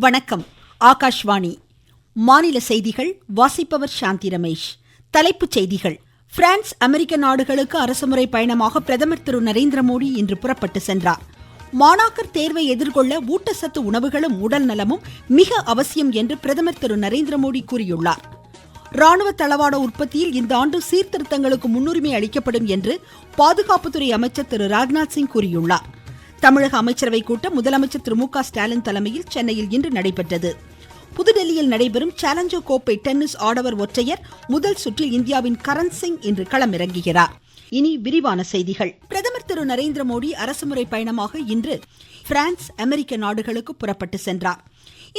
வணக்கம். ஆகாஷ்வாணி மாநில செய்திகள் வாசிப்பவர் சாந்தி ரமேஷ். தலைப்புச் செய்திகள். பிரான்ஸ், அமெரிக்க நாடுகளுக்கு அரசுமுறை பயணமாக பிரதமர் திரு நரேந்திர மோடி இன்று புறப்பட்டு சென்றார். மாணாக்கர் தேர்வை எதிர்கொள்ள ஊட்டச்சத்து உணவுகளும் உடல் நலமும் மிக அவசியம் என்று பிரதமர் திரு நரேந்திர மோடி கூறியுள்ளார். ராணுவ தளவாட உற்பத்தியில் இந்த ஆண்டு சீர்திருத்தங்களுக்கு முன்னுரிமை அளிக்கப்படும் என்று பாதுகாப்புத்துறை அமைச்சர் திரு ராஜ்நாத் சிங் கூறியுள்ளார். தமிழக அமைச்சரவை கூட்டம் முதலமைச்சர் திரு மு க ஸ்டாலின் தலைமையில் சென்னையில் இன்று நடைபெற்றது. புதுடெல்லியில் நடைபெறும் சேலஞ்சர் கோப்பை டென்னிஸ் ஆடவர் ஒற்றையர் முதல் சுற்றில் இந்தியாவின் கரண் சிங் இன்று களமிறங்குகிறார். இனி விரிவான செய்திகள். பிரதமர் திரு நரேந்திர மோடி அரசுமுறை பயணமாக இன்று பிரான்ஸ், அமெரிக்க நாடுகளுக்கு புறப்பட்டு சென்றார்.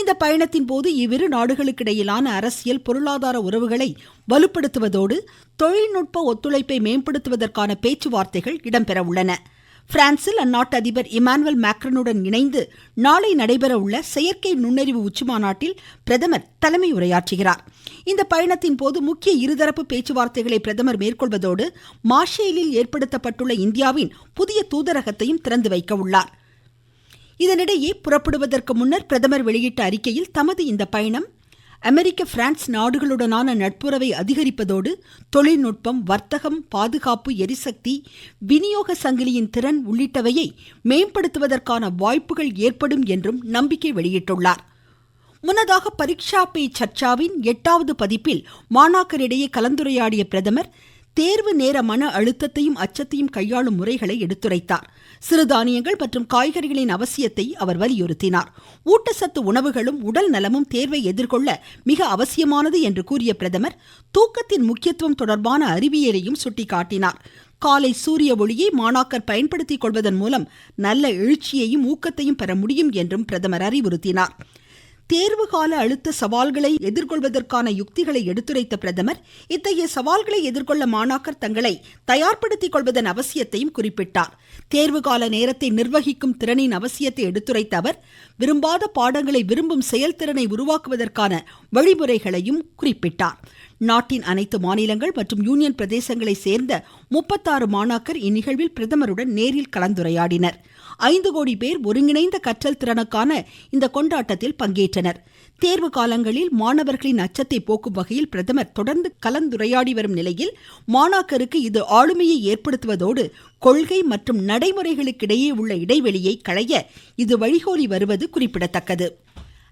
இந்த பயணத்தின் போது இவ்விரு நாடுகளுக்கிடையிலான அரசியல், பொருளாதார உறவுகளை வலுப்படுத்துவதோடு தொழில்நுட்ப ஒத்துழைப்பை மேம்படுத்துவதற்கான பேச்சுவார்த்தைகள் இடம்பெற உள்ளன. பிரான்சில் அந்நாட்டு அதிபர் இமானுவேல் மேக்ரனுடன் இணைந்து நாளை நடைபெற உள்ள செயற்கை நுண்ணறிவு உச்சிமாநாட்டில் பிரதமர் தலைமை உரையாற்றுகிறார். இந்த பயணத்தின் போது முக்கிய இருதரப்பு பேச்சுவார்த்தைகளை பிரதமர் மேற்கொள்வதோடு மார்ஷேலில் ஏற்படுத்தப்பட்டுள்ள இந்தியாவின் புதிய தூதரகத்தையும் திறந்து வைக்க உள்ளார். இதனிடையே புறப்படுவதற்கு முன்னர் பிரதமர் வெளியிட்ட அறிக்கையில் தமது இந்த பயணம் அமெரிக்க, பிரான்ஸ் நாடுகளுடனான நட்புறவை அதிகரிப்பதோடு தொழில்நுட்பம், வர்த்தகம், பாதுகாப்பு, எரிசக்தி, விநியோக சங்கிலியின் திறன் உள்ளிட்டவையை மேம்படுத்துவதற்கான வாய்ப்புகள் ஏற்படும் என்றும் நம்பிக்கை வெளியிட்டுள்ளார். முன்னதாக பரீட்சா பே சர்ச்சாவின் 8வது பதிப்பில் மாணாக்கரிடையே கலந்துரையாடிய பிரதமர் தேர்வு நேர மன அழுத்தத்தையும் அச்சத்தையும் கையாளும் முறைகளை எடுத்துரைத்தார். சிறுதானியங்கள் மற்றும் காய்கறிகளின் அவசியத்தை அவர் வலியுறுத்தினார். ஊட்டச்சத்து உணவுகளும் உடல் நலமும் தேர்வை எதிர்கொள்ள மிக அவசியமானது என்று கூறிய பிரதமர் தூக்கத்தின் முக்கியத்துவம் தொடர்பான அறிவியலையும் சுட்டிக்காட்டினார். காலை சூரிய ஒளியை மாணாக்கர் பயன்படுத்திக் கொள்வதன் மூலம் நல்ல எழுச்சியையும் ஊக்கத்தையும் பெற முடியும் என்றும் பிரதமர் அறிவுறுத்தினார். தேர்வு கால அழுத்த சவால்களை எதிர்கொள்வதற்கான யுக்திகளை எடுத்துரைத்த பிரதமர் இத்தகைய சவால்களை எதிர்கொள்ள மாணாக்கர் தங்களை தயார்படுத்திக் கொள்வதன் அவசியத்தையும் குறிப்பிட்டார். தேர்வு கால நேரத்தை நிர்வகிக்கும் திறனின் அவசியத்தை எடுத்துரைத்த அவர் விரும்பாத பாடங்களை விரும்பும் செயல்திறனை உருவாக்குவதற்கான வழிமுறைகளையும் குறிப்பிட்டார். நாட்டின் அனைத்து மாநிலங்கள் மற்றும் யூனியன் பிரதேசங்களை சேர்ந்த 36 மாணாக்கர் இந்நிகழ்வில் பிரதமருடன் நேரில் கலந்துரையாடினர். 5 கோடி பேர் ஒருங்கிணைந்த கற்றல் திறனுக்கான இந்த கொண்டாட்டத்தில் பங்கேற்றனர். தேர்வு காலங்களில் மாணவர்களின் அச்சத்தை போக்கும் வகையில் பிரதமர் தொடர்ந்து கலந்துரையாடி வரும் நிலையில் மாணாக்கருக்கு இது ஆளுமையை ஏற்படுத்துவதோடு கொள்கை மற்றும் நடைமுறைகளுக்கிடையே உள்ள இடைவெளியை களைய இது வழிகோலி வருவது குறிப்பிடத்தக்கது.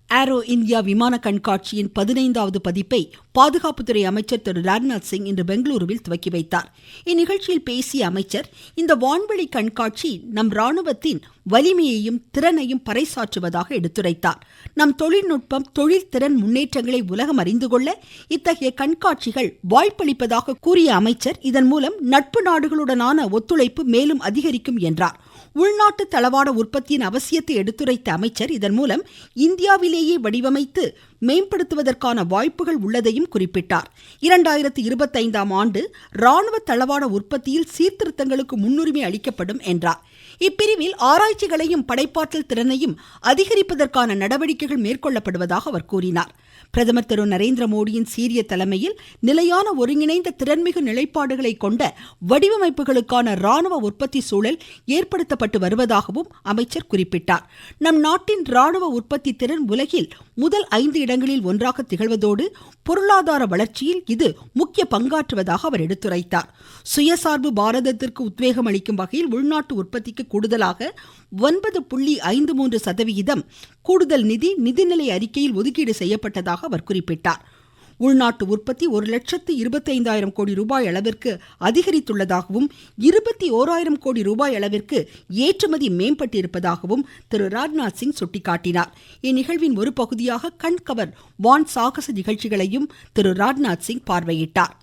ஏரோ இந்தியா விமான கண்காட்சியின் 15வது பதிப்பை பாதுகாப்புத்துறை அமைச்சர் திரு ராஜ்நாத் சிங் இன்று பெங்களூருவில் துவக்கி வைத்தார். இந்நிகழ்ச்சியில் பேசிய அமைச்சர், இந்த வான்வெளி கண்காட்சி நம் ராணுவத்தின் வலிமையையும் திறனையும் பறைசாற்றுவதாக எடுத்துரைத்தார். நம் தொழில்நுட்பம், தொழில்திறன் முன்னேற்றங்களை உலகம் அறிந்து கொள்ள இத்தகைய கண்காட்சிகள் வாய்ப்பளிப்பதாக கூறிய அமைச்சர், இதன் மூலம் நட்பு நாடுகளுடனான ஒத்துழைப்பு மேலும் அதிகரிக்கும் என்றார். உள்நாட்டு தளவாட உற்பத்தியின் அவசியத்தை எடுத்துரைத்த அமைச்சர், இதன் மூலம் இந்தியாவிலேயே வடிவமைத்து மேம்படுத்துவதற்கான வாய்ப்புகள் உள்ளதையும் குறிப்பிட்டார். 2025ஆம் ஆண்டு ராணுவ தளவாட உற்பத்தியில் சீர்திருத்தங்களுக்கு முன்னுரிமை அளிக்கப்படும் என்றார். இப்பிரிவில் ஆராய்ச்சிகளையும் படைப்பாற்றல் திறனையும் அதிகரிப்பதற்கான நடவடிக்கைகள் மேற்கொள்ளப்படுவதாக அவர் கூறினார். பிரதமர் திரு நரேந்திர மோடியின் சீரிய தலைமையில் நிலையான ஒருங்கிணைந்த திறன்மிகு நிலைப்பாடுகளை கொண்ட வடிவமைப்புகளுக்கான ராணுவ உற்பத்தி சூழல் ஏற்படுத்தப்பட்டு வருவதாகவும் அமைச்சர் குறிப்பிட்டார். நம் நாட்டின் ராணுவ உற்பத்தி திறன் உலகில் முதல் 5 இடங்களில் ஒன்றாக திகழ்வதோடு பொருளாதார வளர்ச்சியில் இது முக்கிய பங்காற்றுவதாக அவர் எடுத்துரைத்தார். சுயசார்பு பாரதத்திற்கு உத்வேகம் அளிக்கும் வகையில் உள்நாட்டு உற்பத்திக்கு கூடுதலாக 9.53% கூடுதல் நிதிநிலை அறிக்கையில் ஒதுக்கீடு செய்யப்பட்டதாக அவர் குறிப்பிட்டார். உள்நாட்டு உற்பத்தி 1,25,000 கோடி ரூபாய் அளவிற்கு அதிகரித்துள்ளதாகவும் 21,000 கோடி ரூபாய் அளவிற்கு ஏற்றுமதி மேம்பட்டிருப்பதாகவும் திரு ராஜ்நாத் சிங் சுட்டிக்காட்டினார். இந்நிகழ்வின் ஒரு பகுதியாக கண்கவர் வான் சாகச நிகழ்ச்சிகளையும் திரு ராஜ்நாத் சிங் பார்வையிட்டார்.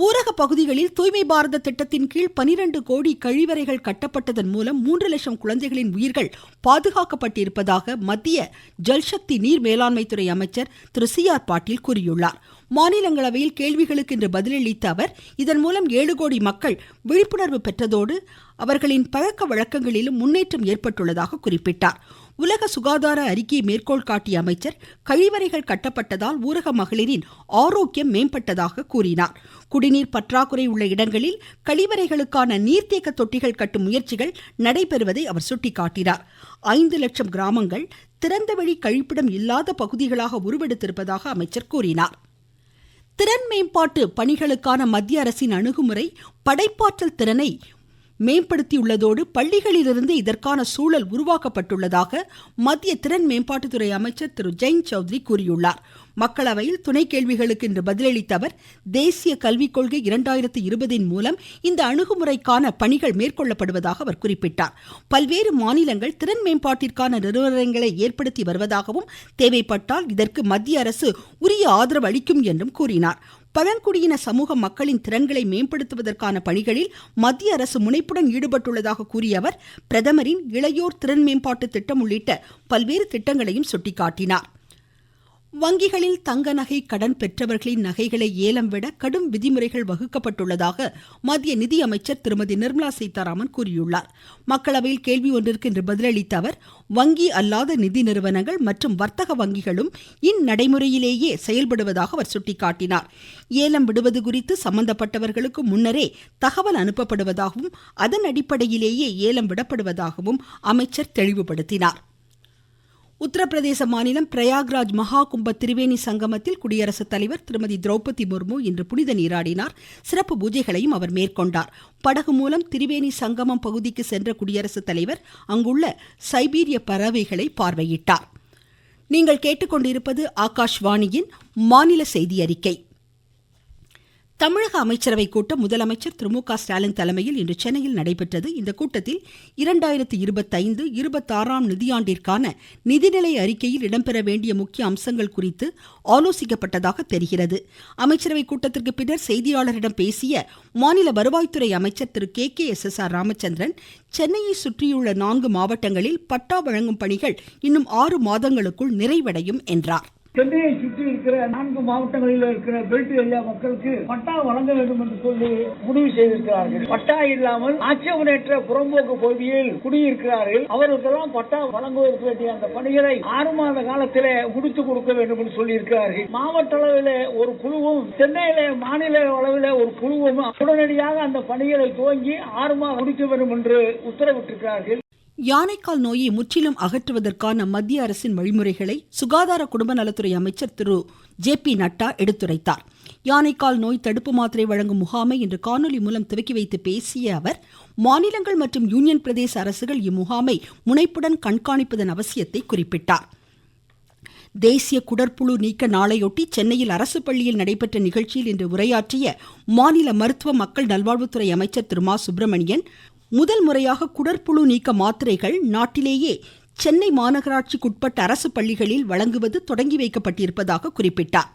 ஊரக பகுதிகளில் தூய்மை பாரத திட்டத்தின் கீழ் 12 கோடி கழிவறைகள் கட்டப்பட்டதன் மூலம் 3 லட்சம் குழந்தைகளின் உயிர்கள் பாதுகாக்கப்பட்டிருப்பதாக மத்திய ஜல்சக்தி நீர் மேலாண்மை துறை அமைச்சர் திரு CR பாட்டீல் கூறியுள்ளார். மாநிலங்களவையில் கேள்விகளுக்கு இன்று பதிலளித்த அவர், இதன் மூலம் 7 கோடி மக்கள் விழிப்புணர்வு பெற்றதோடு அவர்களின் பழக்க வழக்கங்களிலும் முன்னேற்றம் ஏற்பட்டுள்ளதாக குறிப்பிட்டார். உலக சுகாதார அறிக்கையை மேற்கோள் காட்டிய அமைச்சர், கழிவறைகள் கட்டப்பட்டதால் ஊரக மகளிரின் ஆரோக்கியம் மேம்பட்டதாக கூறினார். குடிநீர் பற்றாக்குறை உள்ள இடங்களில் கழிவறைகளுக்கான நீர்த்தேக்க தொட்டிகள் கட்டும் முயற்சிகள் நடைபெறுவதை அவர் சுட்டிக்காட்டினார். 5 லட்சம் கிராமங்கள் திறந்தவெளி கழிப்பிடம் இல்லாத பகுதிகளாக உருவெடுத்திருப்பதாக அமைச்சர் கூறினார். திறன் மேம்பாட்டு பணிகளுக்கான மத்திய அரசின் அணுகுமுறை படைப்பாற்றல் திறனை மேம்படுத்தியுள்ளதோடு பள்ளிகளிலிருந்து இதற்கான சூழல் உருவாக்கப்பட்டுள்ளதாக மத்திய திறன் மேம்பாட்டுத்துறை அமைச்சர் திரு ஜெயந்த் சௌத்ரி கூறியுள்ளார். மக்களவையில் துணை கேள்விகளுக்கு இன்று பதிலளித்த அவர், தேசிய கல்விக் கொள்கை 2020 மூலம் இந்த அணுகுமுறைக்கான பணிகள் மேற்கொள்ளப்படுவதாக அவர் குறிப்பிட்டார். பல்வேறு மாநிலங்கள் திறன் மேம்பாட்டிற்கான நிறுவனங்களை ஏற்படுத்தி வருவதாகவும், தேவைப்பட்டால் இதற்கு மத்திய அரசு உரிய ஆதரவு அளிக்கும் என்றும் கூறினார். பழங்குடியின சமூக மக்களின் திறன்களை மேம்படுத்துவதற்கான பணிகளில் மத்திய அரசு முனைப்புடன் ஈடுபட்டுள்ளதாக கூறிய அவர், பிரதமரின் இளையோர் திறன் மேம்பாட்டு திட்டம் உள்ளிட்ட பல்வேறு திட்டங்களையும் சுட்டிக்காட்டினார். வங்கிகளில் தங்க நகை கடன் பெற்றவர்களின் நகைகளை ஏலம் விட கடும் விதிமுறைகள் வகுக்கப்பட்டுள்ளதாக மத்திய நிதியமைச்சர் திருமதி நிர்மலா சீதாராமன் கூறியுள்ளார். மக்களவையில் கேள்வி ஒன்றிற்கு இன்று பதிலளித்த அவர், வங்கி அல்லாத நிதி நிறுவனங்கள் மற்றும் வர்த்தக வங்கிகளும் இந்நடைமுறையிலேயே செயல்படுவதாக அவர் சுட்டிக்காட்டினார். ஏலம் விடுவது குறித்து சம்பந்தப்பட்டவர்களுக்கு முன்னரே தகவல் அனுப்பப்படுவதாகவும் அதன் அடிப்படையிலேயே ஏலம் விடப்படுவதாகவும் அமைச்சர் தெளிவுபடுத்தினார். உத்தரப்பிரதேச மாநிலம் பிரயாக்ராஜ் மகா கும்ப திரிவேணி சங்கமத்தில் குடியரசுத் தலைவர் திருமதி திரௌபதி முர்மு இன்று புனித நீராடினார். சிறப்பு பூஜைகளையும் அவர் மேற்கொண்டார். படகு மூலம் திரிவேணி சங்கமம் பகுதிக்கு சென்ற குடியரசுத் தலைவர் அங்குள்ள சைபீரிய பறவைகளை பார்வையிட்டார். நீங்கள் கேட்டுக்கொண்டிருப்பது ஆகாஷ்வாணியின் மாநில செய்தி அறிக்கை. தமிழக அமைச்சரவை கூட்டம் முதலமைச்சர் திரு மு க ஸ்டாலின் தலைமையில் இன்று சென்னையில் நடைபெற்றது. இந்த கூட்டத்தில் 2025-26 நிதியாண்டிற்கான நிதிநிலை அறிக்கையில் இடம்பெற வேண்டிய முக்கிய அம்சங்கள் குறித்து ஆலோசிக்கப்பட்டதாக தெரிகிறது. அமைச்சரவை கூட்டத்திற்கு பின்னர் செய்தியாளரிடம் பேசிய மாநில வருவாய்த்துறை அமைச்சர் திரு KKSSR ராமச்சந்திரன், சென்னையை சுற்றியுள்ள 4 மாவட்டங்களில் பட்டா வழங்கும் பணிகள் இன்னும் 6 மாதங்களுக்குள் நிறைவடையும் என்றார். சென்னையை சுற்றி இருக்கிற 4 மாவட்டங்களில் இருக்கிற பெல்ட் ஏரியா மக்களுக்கு பட்டா வழங்க வேண்டும் என்று சொல்லி முடிவு செய்திருக்கிறார்கள். பட்டா இல்லாமல் ஆட்சேபனையற்ற புறம்போக்கு பகுதியில் குடியிருக்கிறார்கள். அவர்களுக்கெல்லாம் பட்டா வழங்குவதற்கு வேண்டிய அந்த பணிகளை 6 மாத காலத்திலே முடித்து கொடுக்க வேண்டும் என்று சொல்லி இருக்கிறார்கள். மாவட்ட அளவில் ஒரு குழுவும், சென்னையில மாநில அளவில் ஒரு குழுவும் உடனடியாக அந்த பணிகளை துவங்கி 6 மாதம் முடிக்க வேண்டும் என்று உத்தரவிட்டிருக்கிறார்கள். யானைக்கால் நோயை முற்றிலும் அகற்றுவதற்கான மத்திய அரசின் வழிமுறைகளை சுகாதார குடும்ப நலத்துறை அமைச்சர் திரு JP நட்டா எடுத்துரைத்தார். யானைக்கால் நோய் தடுப்பு மாத்திரை வழங்கும் முகாமை இன்று காணொலி மூலம் துவக்கி வைத்து பேசிய அவர், மாநிலங்கள் மற்றும் யூனியன் பிரதேச அரசுகள் இம்முகாமை முனைப்புடன் கண்காணிப்பதன் அவசியத்தை குறிப்பிட்டார். தேசிய குடற்புழு நீக்க நாளையொட்டி சென்னையில் அரசு பள்ளியில் நடைபெற்ற நிகழ்ச்சியில் இன்று உரையாற்றிய மாநில மருத்துவ மக்கள் நல்வாழ்வுத்துறை அமைச்சர் திரு மா சுப்பிரமணியன், முதல் முறையாக குடற்புழு நீக்க மாத்திரைகள் நாட்டிலேயே சென்னை மாநகராட்சிக்குட்பட்ட அரசு பள்ளிகளில் வழங்குவது தொடங்கி வைக்கப்பட்டிருப்பதாக குறிப்பிட்டார்.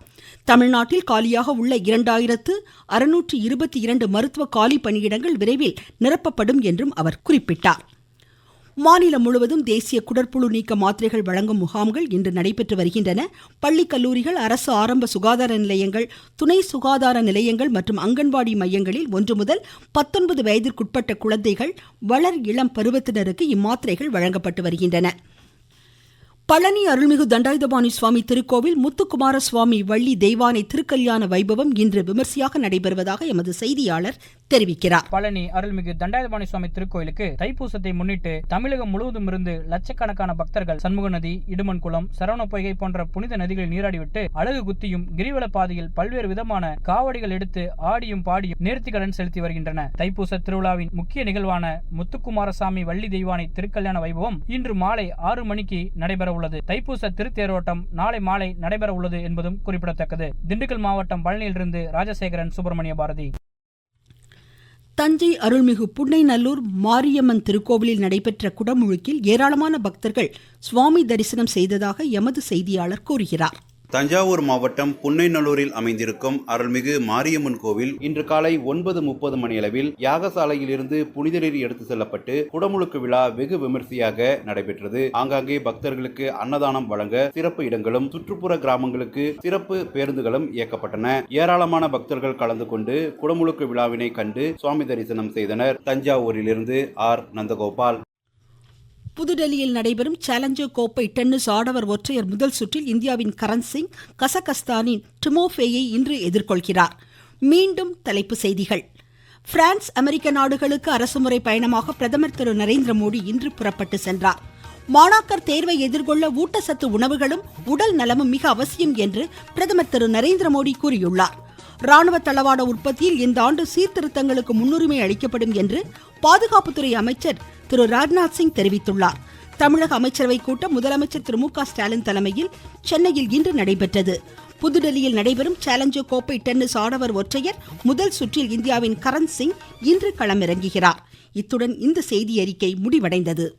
தமிழ்நாட்டில் காலியாக உள்ள 2622 மருத்துவ காலி பணியிடங்கள் விரைவில் நிரப்பப்படும் என்றும் அவர் குறிப்பிட்டார். மாநிலம் முழுவதும் தேசிய குடற்புழு நீக்க மாத்திரைகள் வழங்கும் முகாம்கள் இன்று நடைபெற்று வருகின்றன. பள்ளி, கல்லூரிகள், அரசு ஆரம்ப சுகாதார நிலையங்கள், துணை சுகாதார நிலையங்கள் மற்றும் அங்கன்வாடி மையங்களில் 1 முதல் 19 வயதிற்குட்பட்ட குழந்தைகள், வளர் இளம் பருவத்தினருக்கு இம்மாத்திரைகள் வழங்கப்பட்டு வருகின்றன. பழனி அருள்மிகு தண்டாயுதபாணி சுவாமி திருக்கோவில் முத்துக்குமார சுவாமி வள்ளி தெய்வானை திருக்கல்யாண வைபவம் இன்று விமர்சையாக நடைபெறுவதாக எமது செய்தியாளர் தெரிவிக்கிறார். பழனி அருள்மிகு தண்டாயுதபாணி சுவாமி திருக்கோயிலுக்கு தைப்பூசத்தை முன்னிட்டு தமிழகம் முழுவதும் இருந்து லட்சக்கணக்கான பக்தர்கள் சண்முக நதி, இடுமன்குளம், சரவண பொய்கை போன்ற புனித நதிகளில் நீராடிவிட்டு அழகு குத்தியும் கிரிவல பாதையில் பல்வேறு விதமான காவடிகள் எடுத்து ஆடியும் பாடியும் நேர்த்திக்கடன் செலுத்தி வருகின்றன. தைப்பூச திருவிழாவின் முக்கிய நிகழ்வான முத்துக்குமாரசாமி வள்ளி தெய்வானை திருக்கல்யாண வைபவம் இன்று மாலை 6 மணிக்கு நடைபெற உள்ளது. தைப்பூச திருத்தேரோட்டம் நாளை மாலை நடைபெற உள்ளது என்பதும் குறிப்பிடத்தக்கது. திண்டுக்கல் மாவட்டம் பழனியிலிருந்து ராஜசேகரன், சுப்பிரமணிய பாரதி. தஞ்சை அருள்மிகு புன்னைநல்லூர் மாரியம்மன் திருக்கோவிலில் நடைபெற்ற குடமுழுக்கில் ஏராளமான பக்தர்கள் சுவாமி தரிசனம் செய்ததாக எமது செய்தியாளர் கூறுகிறார். தஞ்சாவூர் மாவட்டம் புன்னைநல்லூரில் அமைந்திருக்கும் அருள்மிகு மாரியம்மன் கோவில் இன்று காலை 9:30 மணியளவில் யாகசாலையில் இருந்து புனித நீர் எடுத்து செல்லப்பட்டு குடமுழுக்கு விழா வெகு விமர்சையாக நடைபெற்றது. ஆங்காங்கே பக்தர்களுக்கு அன்னதானம் வழங்க சிறப்பு இடங்களும், சுற்றுப்புற கிராமங்களுக்கு சிறப்பு பேருந்துகளும் இயக்கப்பட்டன. ஏராளமான பக்தர்கள் கலந்து கொண்டு குடமுழுக்கு விழாவினை கண்டு சுவாமி தரிசனம் செய்தனர். தஞ்சாவூரிலிருந்து ஆர் நந்தகோபால். புதுடெல்லியில் நடைபெறும் சேலஞ்சர் கோப்பை டென்னிஸ் ஆடவர் ஒற்றையர் முதல் சுற்றில் இந்தியாவின் கரண் சிங் கசகஸ்தானின் டிமோஃபேயை இன்று எதிர்கொள்கிறார். மீண்டும் தலைப்பு செய்திகள். பிரான்ஸ், அமெரிக்க நாடுகளுக்கு அரசுமுறை பயணமாக பிரதமர் திரு நரேந்திர மோடி இன்று புறப்பட்டு சென்றார். மாணாக்கர் தேர்வை எதிர்கொள்ள ஊட்டச்சத்து உணவுகளும் உடல் நலமும் மிக அவசியம் என்று பிரதமர் திரு நரேந்திர மோடி கூறியுள்ளார். ராணுவ தளவாட உற்பத்தியில் இந்த ஆண்டு சீர்திருத்தங்களுக்கு முன்னுரிமை அளிக்கப்படும் என்று பாதுகாப்புத்துறை அமைச்சர் திரு ராஜ்நாத் சிங் தெரிவித்துள்ளார். தமிழக அமைச்சரவை கூட்டம் முதலமைச்சர் திரு மு.க. ஸ்டாலின் தலைமையில் சென்னையில் இன்று நடைபெற்றது. புதுடெல்லியில் நடைபெறும் சேலஞ்சர் கோப்பை டென்னிஸ் ஆடவர் ஒற்றையர் முதல் சுற்றில் இந்தியாவின் கரண் சிங் இன்று களமிறங்குகிறார். இத்துடன் இந்த செய்தி அறிக்கை முடிவடைந்தது.